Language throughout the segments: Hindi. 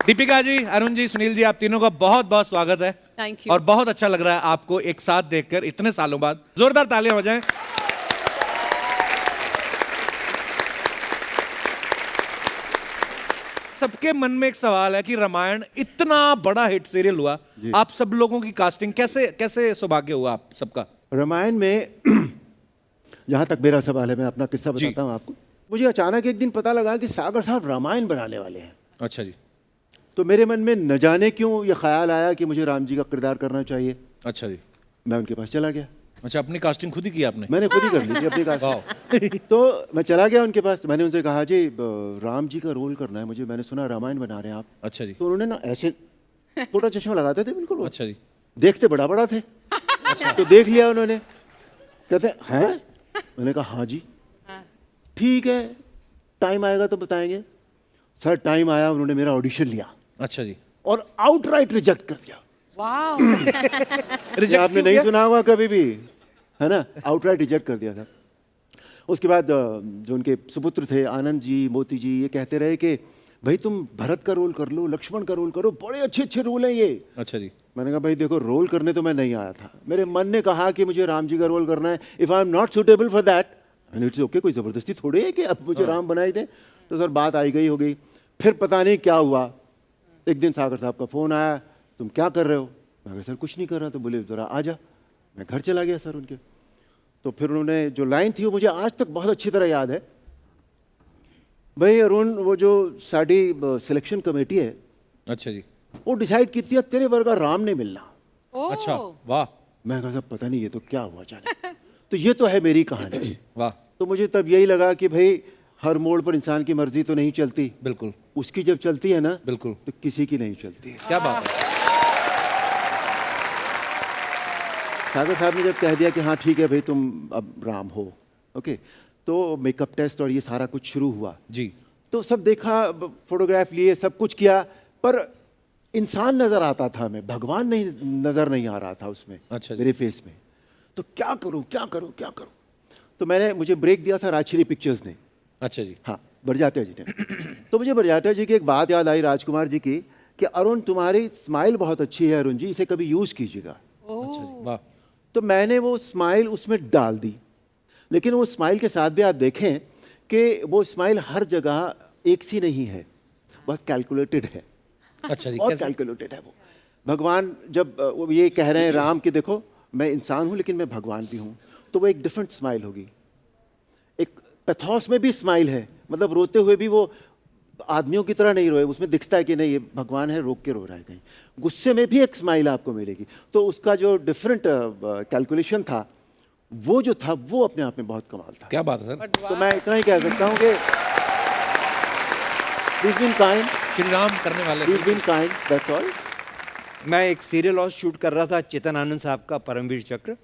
दीपिका जी, अरुण जी, सुनील जी, आप तीनों का बहुत बहुत स्वागत है। Thank you. और बहुत अच्छा लग रहा है आपको एक साथ देखकर इतने सालों बाद। जोरदार तालियां बजाएं। सबके मन में एक सवाल है कि रामायण इतना बड़ा हिट सीरियल हुआ, आप सब लोगों की कास्टिंग कैसे कैसे सौभाग्य हुआ आप सबका? रामायण में जहाँ तक मेरा सवाल है, मैं अपना किस्सा बताता हूँ आपको। मुझे अचानक एक दिन पता लगा कि सागर साहब रामायण बनाने वाले हैं। अच्छा जी। तो मेरे मन में न जाने क्यों ये ख्याल आया कि मुझे राम जी का किरदार करना चाहिए। अच्छा जी। मैं उनके पास चला गया। अच्छा, अपनी कास्टिंग खुद ही की आपने? मैंने खुद ही कर ली थी अपनी कास्टिंग। तो मैं चला गया उनके पास। मैंने उनसे कहा, जी राम जी का रोल करना है मुझे, मैंने सुना रामायण बना रहे हैं आप। अच्छा जी। तो उन्होंने ना ऐसे छोटा चश्मा लगाते थे बिल्कुल। अच्छा जी। देखते बड़ा बड़ा थे। तो देख लिया उन्होंने, कहते हैं? मैंने कहा हाँ जी, ठीक है, टाइम आएगा तो बताएंगे। सर टाइम आया, उन्होंने मेरा ऑडिशन लिया। अच्छा जी। और आउटराइट रिजेक्ट कर दिया। वाह। रिजेक्ट आपने नहीं सुना होगा कभी भी, है ना? आउटराइट रिजेक्ट कर दिया था। उसके बाद जो उनके सुपुत्र थे आनंद जी, मोती जी, ये कहते रहे कि भाई तुम भरत का रोल कर लो, लक्ष्मण का रोल करो, बड़े अच्छे अच्छे रोल हैं ये। अच्छा जी। मैंने कहा भाई देखो, रोल करने तो मैं नहीं आया था, मेरे मन ने कहा कि मुझे राम जी का रोल करना है। If I am not suitable for that, it's okay, कोई ज़बरदस्ती थोड़ी है कि अब मुझे राम बनाई दें। तो सर बात आई गई हो गई। फिर पता नहीं क्या हुआ, एक दिन सागर साहब का फ़ोन आया, तुम क्या कर रहे हो? मैं कहा सर कुछ नहीं कर रहा। तो बोले ज़रा आ जा। मैं घर चला गया सर उनके। तो फिर उन्होंने जो लाइन थी वो मुझे आज तक बहुत अच्छी तरह याद है। भाई अरुण, वो जो साड़ी सिलेक्शन कमेटी है, अच्छा जी, वो डिसाइड की थी तेरे वर्गा राम नहीं मिलना। अच्छा, वाह। मैं कहा साहब पता नहीं ये तो क्या हुआ जाने। तो ये तो है मेरी कहानी। वाह। तो मुझे तब यही लगा कि भाई हर मोड़ पर इंसान की मर्जी तो नहीं चलती, बिल्कुल। उसकी जब चलती है ना, बिल्कुल, तो किसी की नहीं चलती है। क्या बात है। सागर साहब ने जब कह दिया कि हाँ ठीक है भाई तुम अब राम हो, ओके, तो मेकअप टेस्ट और ये सारा कुछ शुरू हुआ जी। तो सब देखा, फोटोग्राफ लिए, सब कुछ किया, पर इंसान नजर आता था, मैं भगवान नहीं नजर नहीं आ रहा था उसमें। अच्छा जी। मेरे फेस में। तो क्या करूं क्या करूं क्या करूं? तो मुझे ब्रेक दिया था राजश्री पिक्चर्स ने। अच्छा जी। हाँ, बरजात्या जी ने। तो मुझे बरजात्या जी की एक बात याद आई, राजकुमार जी की, कि अरुण तुम्हारी स्माइल बहुत अच्छी है अरुण जी, इसे कभी यूज कीजिएगा। अच्छा जी, वाह। तो मैंने वो स्माइल उसमें डाल दी। लेकिन वो स्माइल के साथ भी आप देखें कि वो स्माइल हर जगह एक सी नहीं है, बहुत कैलकुलेटेड है। अच्छा जी, बहुत कैसे? कैलकुलेटेड है वो। भगवान जब वो ये कह रहे हैं राम कि देखो मैं इंसान हूँ लेकिन मैं भगवान भी हूँ, तो वो एक डिफरेंट स्माइल होगी। एक पैथोस में भी स्माइल है, मतलब रोते हुए भी वो आदमियों की तरह नहीं रोए, उसमें दिखता है कि नहीं ये भगवान है, रोक के रो रहा है कहीं। गुस्से में भी एक स्माइल आपको मिलेगी। तो उसका जो डिफरेंट कैलकुलेशन था, वो जो था वो अपने आप में बहुत कमाल था। क्या बात है सर। तो मैं इतना ही कह सकता हूँ कि please been kind, Shri Ram करने वाले। Please been kind, that's all. मैं एक सीरियल और शूट कर रहा था, चेतन आनंद साहब का परमवीर चक्र।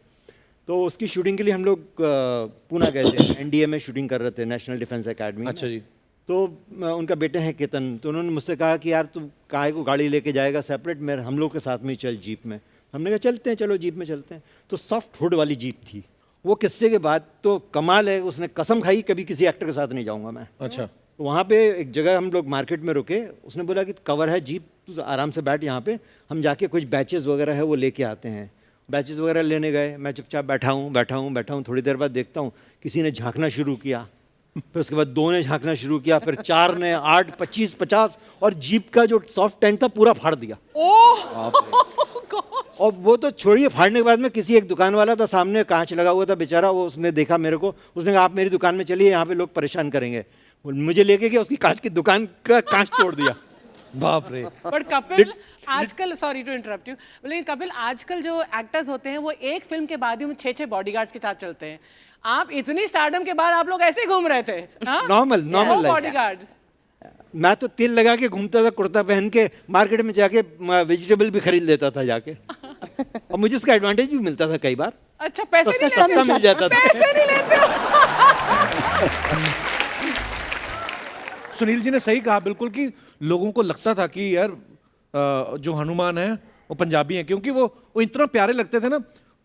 तो उसकी शूटिंग के लिए हम लोग पूना गए थे, एनडीए में शूटिंग कर रहे थे, नेशनल डिफेंस एकेडमी। अच्छा जी। तो उनका बेटे हैं केतन, तो उन्होंने मुझसे कहा कि यार तू काहे को गाड़ी लेके जाएगा सेपरेट, मेरे हम लोग के साथ में ही चल जीप में। हमने कहा चलते हैं, चलो जीप में चलते हैं। तो सॉफ्ट हुड वाली जीप थी। वो किस्से के बाद तो कमाल है, उसने कसम खाई कभी किसी एक्टर के साथ नहीं जाऊँगा मैं। अच्छा। तो वहाँ पे एक जगह हम लोग मार्केट में रुके, उसने बोला कि कवर है जीप, तू आराम से बैठ यहाँ पे, हम जाके कुछ बैचेस वगैरह है वो लेके आते हैं। बैचेस वगैरह लेने गए, मैं चुपचाप बैठा हूँ। थोड़ी देर बाद देखता हूँ किसी ने झांकना शुरू किया, फिर उसके बाद 2 ने झांकना शुरू किया, फिर 4 ने, 8, 25, 50, और जीप का जो सॉफ्ट टेंट था पूरा फाड़ दिया। और वो तो छोड़िए, फाड़ने के बाद में किसी एक दुकान वाला था सामने, कांच लगा हुआ था बेचारा, वो उसने देखा मेरे को, उसने कहा आप मेरी दुकान में चलिए, यहाँ पे लोग परेशान करेंगे। मुझे लेके गया, उसकी कांच की दुकान का कांच तोड़ दिया। बाप रे। बट कपिल आजकल, सॉरी टू इंटरप्ट यू, लेकिन कपिल आजकल जो एक्टर्स होते हैं वो एक फिल्म के बाद ही 6-6 बॉडीगार्ड्स के साथ चलते हैं। आप इतनी स्टारडम के बाद आप लोग ऐसे ही घूम रहे थे? Normal bodyguards. मैं तो तिल लगा के घूमता था, कुर्ता पहन के, मार्केट में जाके वेजिटेबल भी खरीद लेता था जाके। और मुझे उसका एडवांटेज भी मिलता था कई बार। अच्छा, पैसे नहीं सस्ता लेते? मिल जाता था। पैसे नहीं लेते हो? सुनील जी ने सही कहा बिल्कुल, कि लोगों को लगता था कि यार जो हनुमान है वो पंजाबी हैं, क्योंकि वो इतना प्यारे लगते थे ना।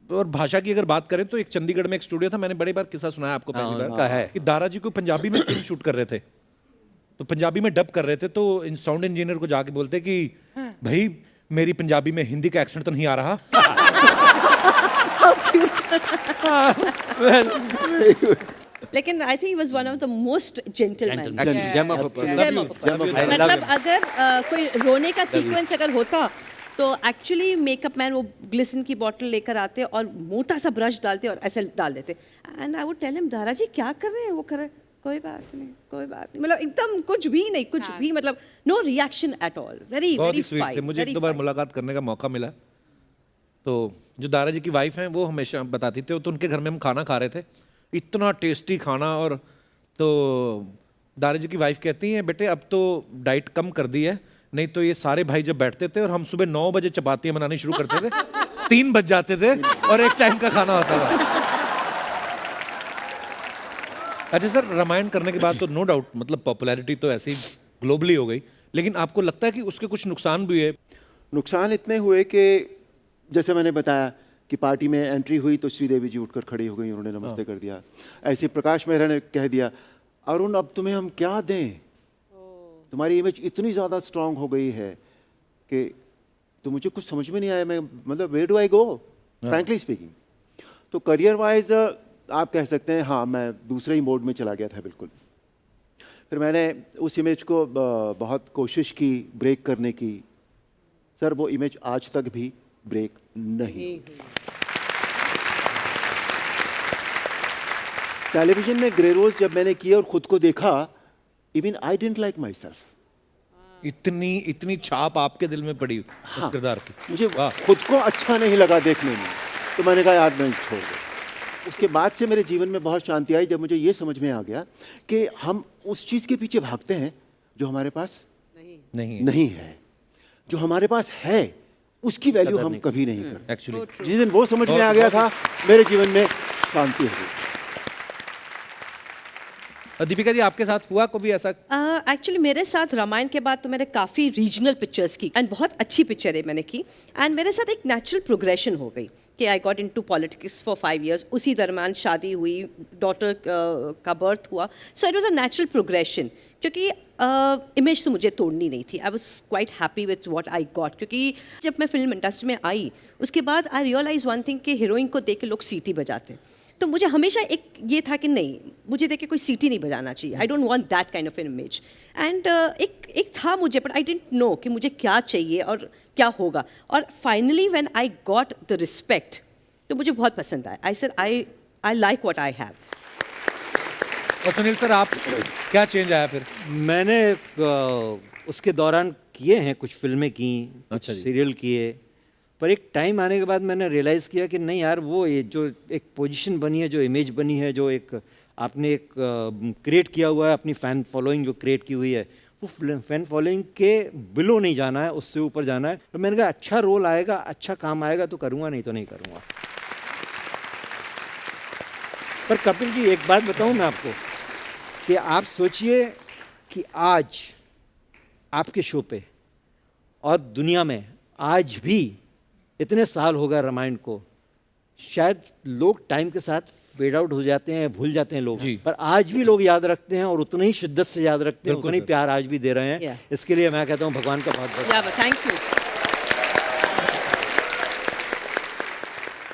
और भाषा की अगर बात करें तो एक चंडीगढ़ में एक स्टूडियो था, मैंने बड़ी बार किस्सा सुनाया आपको पहली बार उनका है। कि दारा जी को पंजाबी में फिल्म शूट कर रहे थे, तो पंजाबी में डब कर रहे थे, तो साउंड इंजीनियर को जाके बोलते कि भाई मेरी पंजाबी में हिंदी का एक्सेंट तो नहीं आ रहा। लेकिन I think was one of the most gentleman. Gem of a person. Gem of a person. I love मतलब him. अगर कोई रोने का सीक्वेंस अगर होता तो एक्चुअली मेकअप मैन वो ग्लिसरीन की बोतल लेकर आते और मोटा सा ब्रश डालते और ऐसे डाल देते, and I would tell him Dara ji क्या कर रहे हैं, वो कर रहे कोई बात नहीं कोई बात नहीं, मतलब एकदम कुछ भी नहीं, कुछ भी, मतलब no reaction at all, very बहुत वेरी ही स्वीट थे। मुझे एक दो बार मुलाकात करने का मौका मिला, तो जो दारा जी की वाइफ हैं वो हमेशा बताती थी, तो उनके घर में हम खाना खा रहे थे, इतना टेस्टी खाना, और तो दारा जी की वाइफ कहती हैं बेटे अब तो डाइट कम कर दी है, नहीं तो ये सारे भाई जब बैठते थे और हम सुबह 9 बजे चपातियां बनानी शुरू करते थे 3 बज जाते थे और एक टाइम का खाना होता था। अच्छा सर, रामायण करने के बाद तो नो डाउट मतलब पॉपुलैरिटी तो ऐसी ग्लोबली हो गई, लेकिन आपको लगता है कि उसके कुछ नुकसान भी है? नुकसान इतने हुए कि जैसे मैंने बताया कि पार्टी में एंट्री हुई तो श्रीदेवी जी उठकर खड़ी हो गई, उन्होंने नमस्ते कर दिया। ऐसे प्रकाश मेहरा ने कह दिया अरुण अब तुम्हें हम क्या दें, तुम्हारी इमेज इतनी ज़्यादा स्ट्रांग हो गई है कि तो मुझे कुछ समझ में नहीं आया, मैं मतलब where do I go frankly speaking. तो करियर वाइज आप कह सकते हैं हाँ मैं दूसरे ही मोड में चला गया था बिल्कुल। फिर मैंने उस इमेज को बहुत कोशिश की ब्रेक करने की, सर वो इमेज आज तक भी ब्रेक नहीं। टेलीविजन में ग्रे रोज जब मैंने किया और खुद को देखा, even I didn't like my self. इतनी छाप आपके दिल में पड़ी उस किरदार की? मुझे खुद को अच्छा नहीं लगा देखने में, तो मैंने कहा यार मैं छोड़ दो। उसके बाद से मेरे जीवन में बहुत शांति आई जब मुझे ये समझ में आ गया कि हम उस चीज़ के पीछे भागते हैं जो हमारे पास नहीं है। जो हमारे पास है उसकी वैल्यू हम कभी नहीं करते। एक्चुअली जिस दिन वो समझ में आ गया था मेरे जीवन में शांति हो गई। दीपिका जी आपके साथ हुआ कभी ऐसा? एक्चुअली मेरे साथ रामायण के बाद तो मैंने काफ़ी रीजनल पिक्चर्स की एंड बहुत अच्छी पिक्चरें मैंने की, एंड मेरे साथ एक नेचुरल प्रोग्रेशन हो गई कि I got into politics for 5 years। उसी दरम्यान शादी हुई, डॉटर का बर्थ हुआ, so it was a natural progression, क्योंकि इमेज तो मुझे तोड़नी नहीं थी। I was quite happy with what I got, क्योंकि जब मैं फिल्म इंडस्ट्री में आई उसके बाद आई रियलाइज वन थिंग कि हीरोइन को देख के लोग सीटी बजाते हैं, तो मुझे हमेशा एक ये था कि नहीं, मुझे देख के कोई सीटी नहीं बजाना चाहिए, I don't want that kind of image. And एक था मुझे, बट आई डिडंट नो कि मुझे क्या चाहिए और क्या होगा, और finally when I got the respect तो मुझे बहुत पसंद आया। I said I like what I have. और सुनील सर आप क्या चेंज आया फिर? मैंने उसके दौरान किए हैं, कुछ फिल्में की, अच्छा कुछ जी। सीरियल किए, पर एक टाइम आने के बाद मैंने रियलाइज़ किया कि नहीं यार, वो ये जो एक पोजीशन बनी है, जो इमेज बनी है, जो एक आपने एक क्रिएट किया हुआ है, अपनी फ़ैन फॉलोइंग जो क्रिएट की हुई है, वो फैन फॉलोइंग के बिलो नहीं जाना है, उससे ऊपर जाना है। तो मैंने कहा अच्छा रोल आएगा, अच्छा काम आएगा तो करूँगा, नहीं तो नहीं करूँगा। पर कपिल जी एक बात बताऊँ मैं आपको कि आप सोचिए कि आज आपके शो पे और दुनिया में आज भी इतने साल हो गए रामायण को, शायद लोग टाइम के साथ फेड आउट हो जाते हैं, भूल जाते हैं लोग, पर आज भी लोग याद रखते हैं और उतनी ही शिद्दत से याद रखते हैं, उतना ही प्यार आज भी दे रहे हैं। Yeah. इसके लिए मैं कहता हूँ भगवान का बहुत बहुत थैंक यू।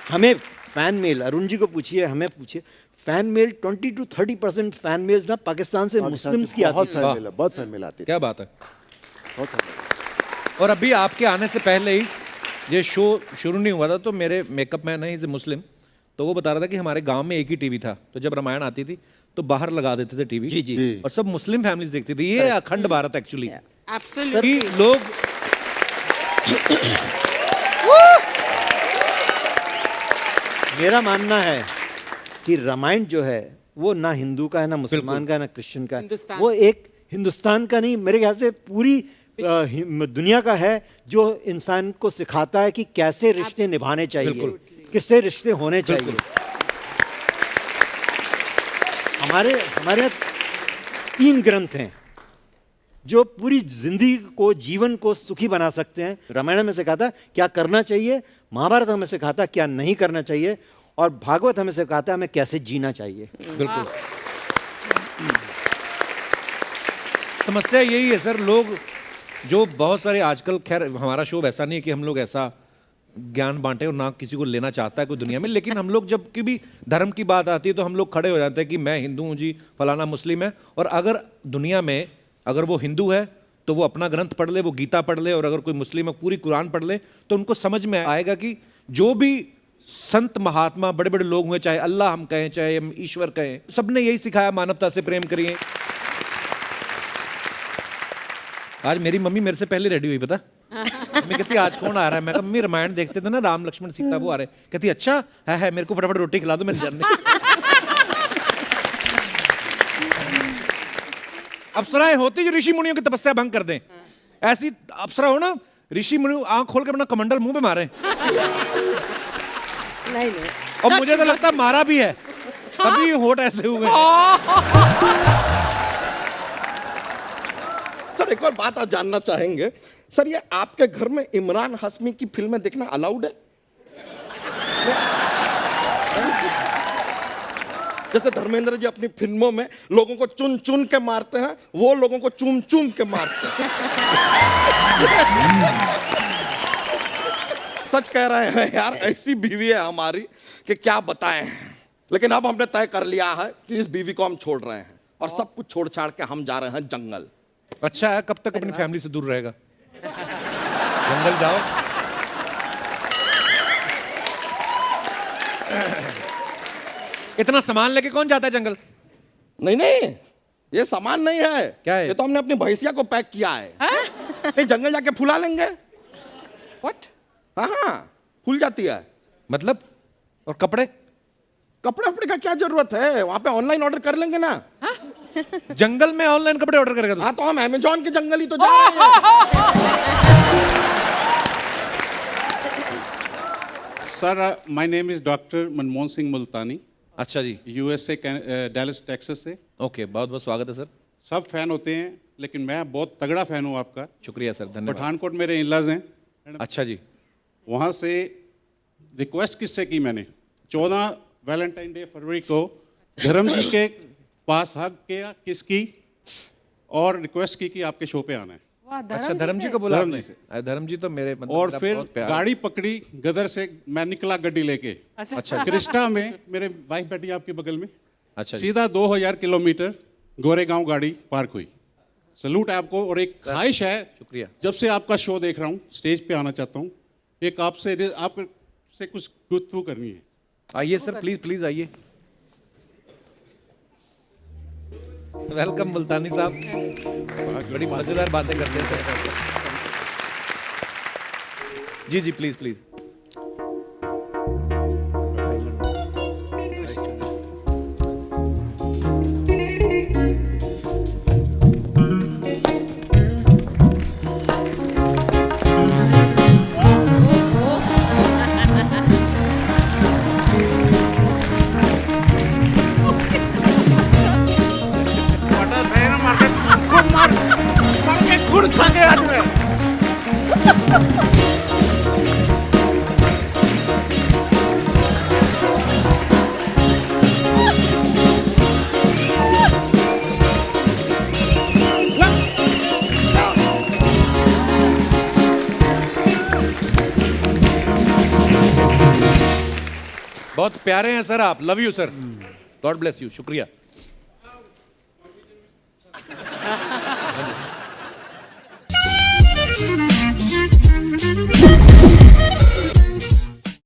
हमें फैन मेल, अरुण जी को पूछिए, हमें पूछिए, fan mail 20 to 30% fan mail ना पाकिस्तान से मुस्लिम्स की आती बहुत है। फैन मिला, बहुत फैन मिला आते थे, क्या बात है। बहुत fan मिला। और अभी आपके आने से पहले ही ये शो शुरू नहीं हुआ था, तो मेरे मेकअप मैन है इज मुस्लिम, तो वो बता रहा था कि हमारे गांव में एक ही टीवी था, तो जब रामायण आती थी तो बाहर लगा देते थे टीवी। जी। और सब मुस्लिम फैमिलीज देखती थी। ये अखंड भारत एक्चुअली एब्सोल्युटली। कि लोग मेरा मानना है कि रामायण जो है वो ना हिंदू का है, ना मुसलमान का है, ना क्रिश्चियन का है, हिंदुस्तान। वो एक हिंदुस्तान का नहीं, मेरे ख्याल से पूरी दुनिया का है, जो इंसान को सिखाता है कि कैसे रिश्ते निभाने चाहिए, किससे रिश्ते होने चाहिए। हमारे यहाँ 3 ग्रंथ हैं, जो पूरी जिंदगी को, जीवन को सुखी बना सकते हैं। रामायण में सिखाता क्या करना चाहिए, महाभारत हमें सिखाता क्या नहीं करना चाहिए, और भागवत हमें सिखाता हमें कैसे जीना चाहिए। बिल्कुल। समस्या यही है सर, लोग जो बहुत सारे आजकल, खैर हमारा शो वैसा नहीं है कि हम लोग ऐसा ज्ञान बांटे और ना किसी को लेना चाहता है कोई दुनिया में, लेकिन हम लोग जब भी धर्म की बात आती है तो हम लोग खड़े हो जाते हैं कि मैं हिंदू हूँ जी, फलाना मुस्लिम है। और अगर दुनिया में अगर वो हिंदू है तो वो अपना ग्रंथ पढ़ ले, वो गीता पढ़ ले, और अगर कोई मुस्लिम है पूरी कुरान पढ़ ले, तो उनको समझ में आएगा कि जो भी संत महात्मा बड़े बड़े लोग हुए, चाहे अल्लाह हम कहें चाहे हम ईश्वर कहें, सबने यही सिखाया, मानवता से प्रेम करिए। आज मेरी मम्मी मेरे से पहले रेडी हुई, पता मम्मी कहती आज कौन आ रहा है। मैं कहा मम्मी रामायण देखते थे ना, राम लक्ष्मण सीता वो आ रहे। कहती अच्छा है मेरे को फटाफट रोटी खिला दो मेरे जानने। अप्सराएं होती जो ऋषि मुनियों की तपस्या भंग कर दें, ऐसी अप्सरा हो ना ऋषि मुनि आंख खोल के अपना कमंडल मुंह पे मारे। नहीं और मुझे तो लगता है मारा भी है, तभी होठ ऐसे हुए। सर एक और बात आप जानना चाहेंगे सर, ये आपके घर में इमरान हाशमी की फिल्में देखना अलाउड है? जैसे धर्मेंद्र जी अपनी फिल्मों में लोगों को चुन चुन के मारते हैं, वो लोगों को चूम चूम के मारते हैं। सच कह रहे हैं यार, ऐसी बीवी है हमारी कि क्या बताएं। लेकिन अब हमने तय कर लिया है कि इस बीवी को हम छोड़ रहे हैं और सब कुछ छोड़ छाड़ के हम जा रहे हैं जंगल। अच्छा है, कब तक अपनी फैमिली से दूर रहेगा? जंगल जाओ। इतना सामान लेके कौन जाता है जंगल? नहीं नहीं, ये सामान नहीं है। क्या है? ये तो हमने अपनी भैंसिया को पैक किया है। नहीं, जंगल जाके फुला लेंगे। व्हाट? हाँ हाँ, फूल जाती है। मतलब? और कपड़े? कपड़े वपड़े का क्या जरूरत है, वहां पे ऑनलाइन ऑर्डर कर लेंगे ना। जंगल में ऑनलाइन कपड़े ऑर्डर करेगा तू? हाँ, तो हम अमेजोन के जंगल ही तो जा रहे हैं। Sir, my name is Dr. Manmohan Singh मुल्तानी, अच्छा जी, USA डैलस टेक्सास से। ओके, बहुत बहुत स्वागत है सर। सब फैन होते हैं लेकिन मैं बहुत तगड़ा फैन हूँ आपका। शुक्रिया सर, धन्यवाद। पठानकोट मेरे इनलाज हैं, अच्छा जी, वहाँ से रिक्वेस्ट किससे की मैंने 14 वैलेंटाइन डे फरवरी को धर्म जी के पास हक किया किसकी, और रिक्वेस्ट की कि आपके शो पे आना है। वाह, अच्छा धर्म जी को बोला धर्म आपने? जी से। अरे धर्म जी तो मेरे मतलब और मेरा फिर बहुत प्यार। गाड़ी पकड़ी गदर से, मैं निकला गड्डी लेके। अच्छा क्रिस्टा में मेरे वाइफ बैठी है आपके बगल में। अच्छा जी। सीधा 2000 किलोमीटर गोरेगांव गाड़ी पार्क हुई। सलूट है आपको। और एक ख्वाहिश है, शुक्रिया। जब से आपका शो देख रहा हूँ, स्टेज पे आना चाहता हूँ, एक आपसे कुछ गुफ्तगू करनी है। आइए सर, प्लीज प्लीज आइए। वेलकम मुल्तानी साहब, बड़ी मजेदार बातें करते हैं सर। जी जी, प्लीज प्लीज। बहुत प्यारे हैं सर आप, love you sir, God bless you, शुक्रिया।